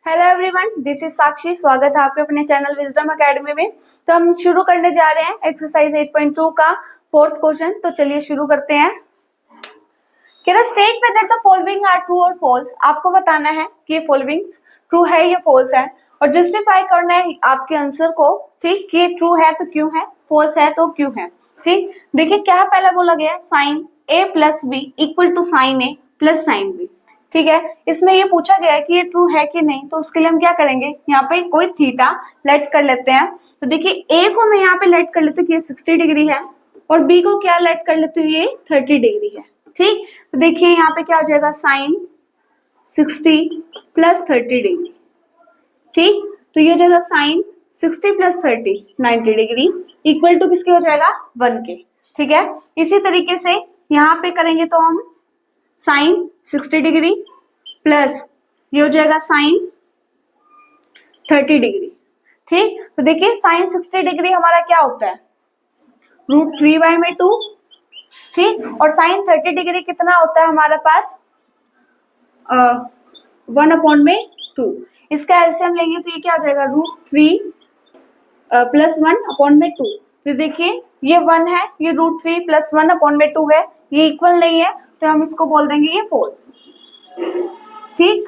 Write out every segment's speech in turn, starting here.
Hello everyone, this is साक्षी। स्वागत है आपके अपने चैनल विजडम एकेडमी में। तो हम शुरू करने जा रहे हैं एक्सरसाइज 8.2 का फोर्थ क्वेश्चन। तो चलिए शुरू करते हैं। कह रहा state whether the following are true और फॉल्स। आपको बताना है कि ये फॉलोइंग ट्रू है या फॉल्स है और जस्टिफाई करना है आपके आंसर को। ठीक, कि ये ट्रू है तो क्यों है, फॉल्स है तो क्यों है। ठीक, देखिए क्या पहला बोला गया, sine A plus B equal to sine A plus sine B. ठीक है, इसमें ये पूछा गया है कि ये ट्रू है कि नहीं, तो उसके लिए हम क्या करेंगे, यहाँ पे कोई थीटा लेट कर लेते हैं। तो देखिए ए को मैं यहाँ पे लेट कर लेती हूँ कि ये 60 डिग्री है और बी को क्या लेट कर लेती हूँ, ये 30 डिग्री है। ठीक, तो देखिए यहाँ पे क्या हो जाएगा, साइन 60 प्लस 30 डिग्री। ठीक, तो ये हो जाएगा sine 60 plus 30 90 degree equal to किसके हो जाएगा, 1 के। ठीक है, इसी तरीके से यहाँ पे करेंगे तो हम साइन 60 डिग्री प्लस ये हो जाएगा साइन 30 डिग्री। ठीक, तो देखिए साइन 60 डिग्री हमारा क्या होता है, √3/2। ठीक, और साइन 30 डिग्री कितना होता है हमारे पास, 1/2। इसका एलसीएम लेंगे तो ये क्या हो जाएगा, √3 प्लस 1/2। तो देखिए ये 1 है, ये √3 प्लस 1/2 है, ये इक्वल नहीं है तो हम इसको बोल देंगे ये फॉल्स। ठीक,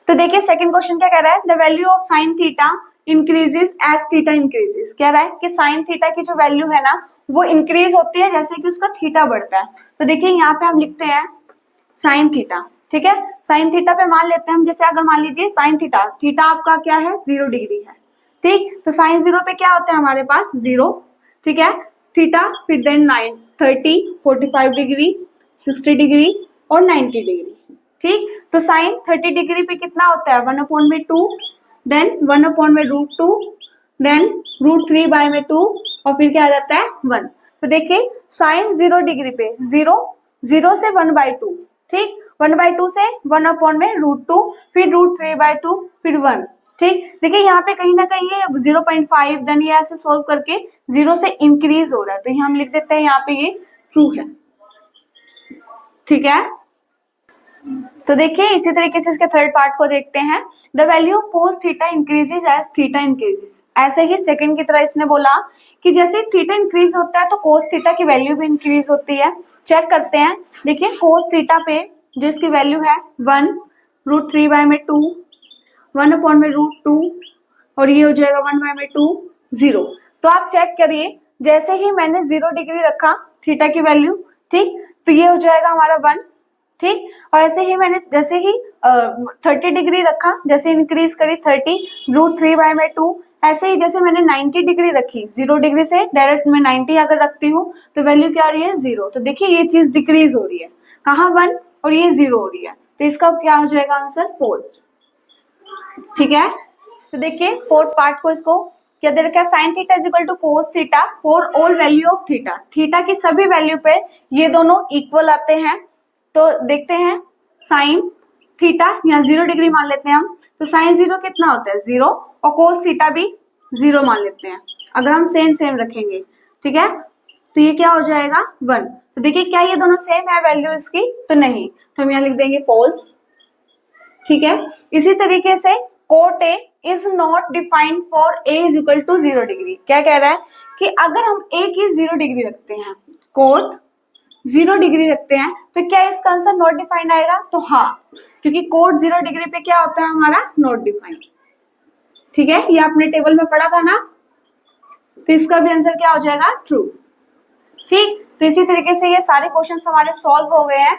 तो देखिए सेकंड क्वेश्चन क्या कह रहा है, the value of sine theta increases as theta increases. कह रहा है कि साइन थीटा की जो वैल्यू है ना वो इंक्रीज होती है जैसे कि उसका थीटा बढ़ता है। तो देखिए यहाँ पे हम लिखते हैं साइन थीटा। ठीक है, साइन थीटा पे मान लेते हैं हम, जैसे अगर मान लीजिए साइन थीटा, थीटा आपका क्या है, 0 डिग्री है। ठीक, तो साइन 0 पे क्या होता है हमारे पास, 0। ठीक है, थीटा फिर देन 9 30 45 डिग्री 60 डिग्री और 90 डिग्री। ठीक, तो साइन 30 डिग्री पे कितना होता है, 1/2 देन 1/√2 देन √3/2 और फिर क्या आ जाता है 1। तो देखिए साइन 0 डिग्री पे 0 से 1/2। ठीक, 1/2 से 1/√2 फिर √3/2 फिर 1। ठीक, देखिए यहाँ पे कहीं ना कहीं ये 0.5 देन ये ऐसे सोल्व करके 0 से इंक्रीज हो रहा है, तो हम लिख देते हैं यहाँ पे ये ट्रू है। ठीक है, तो देखिए इसी तरीके से इसके थर्ड पार्ट को देखते हैं, the value of cos theta increases as theta increases. ऐसे ही सेकंड की तरह इसने बोला कि जैसे थीटा इंक्रीज होता है तो कोस थीटा की वैल्यू भी इंक्रीज होती है। चेक करते हैं, देखिए कोस थीटा पे जो इसकी वैल्यू है 1 √3/2 1/√2 और ये हो जाएगा 1/2 0। तो आप चेक करिए, जैसे ही मैंने 0 डिग्री रखा थीटा की वैल्यू, ठीक, तो ये हो जाएगा हमारा 1। ठीक, और ऐसे ही मैंने जैसे ही 30 डिग्री रखा, जैसे इंक्रीज करी 30 √3/2, ऐसे ही जैसे मैंने 90 डिग्री रखी, 0 डिग्री से डायरेक्ट मैं 90 अगर रखती हूँ तो वैल्यू क्या आ रही है, 0। तो देखिए ये चीज डिक्रीज हो रही है, कहाँ 1 और ये 0 हो रही है, तो इसका क्या हो जाएगा आंसर, फॉल्स। ठीक है, तो देखिए फोर्थ पार्ट को इसको क्या दे रखा है, sine theta is equal to cos theta for all value of theta. Theta की सभी वैल्यू पे ये दोनों इक्वल आते हैं। तो देखते हैं साइन थीटा यहाँ 0 डिग्री मान लेते हैं हम, तो साइन 0 कितना होता है, 0, और कोस थीटा भी 0 मान लेते हैं अगर हम सेम रखेंगे। ठीक है, तो ये क्या हो जाएगा 1। तो देखिए क्या ये दोनों सेम है वैल्यू इसकी, तो नहीं, तो हम यहाँ लिख देंगे फॉल्स। ठीक है, इसी तरीके से cot A is not defined for A is equal to 0 degree. क्या कह रहा है कि अगर हम ए की 0 डिग्री रखते हैं, कोट 0 डिग्री रखते हैं, तो क्या इसका आंसर नॉट डिफाइंड आएगा, तो हाँ, क्योंकि कोट 0 डिग्री पे क्या होता है हमारा, नॉट डिफाइंड। ठीक है, ये आपने टेबल में पढ़ा था ना, तो इसका भी आंसर क्या हो जाएगा, ट्रू। ठीक, तो इसी तरीके से ये सारे क्वेश्चंस हमारे सॉल्व हो गए हैं।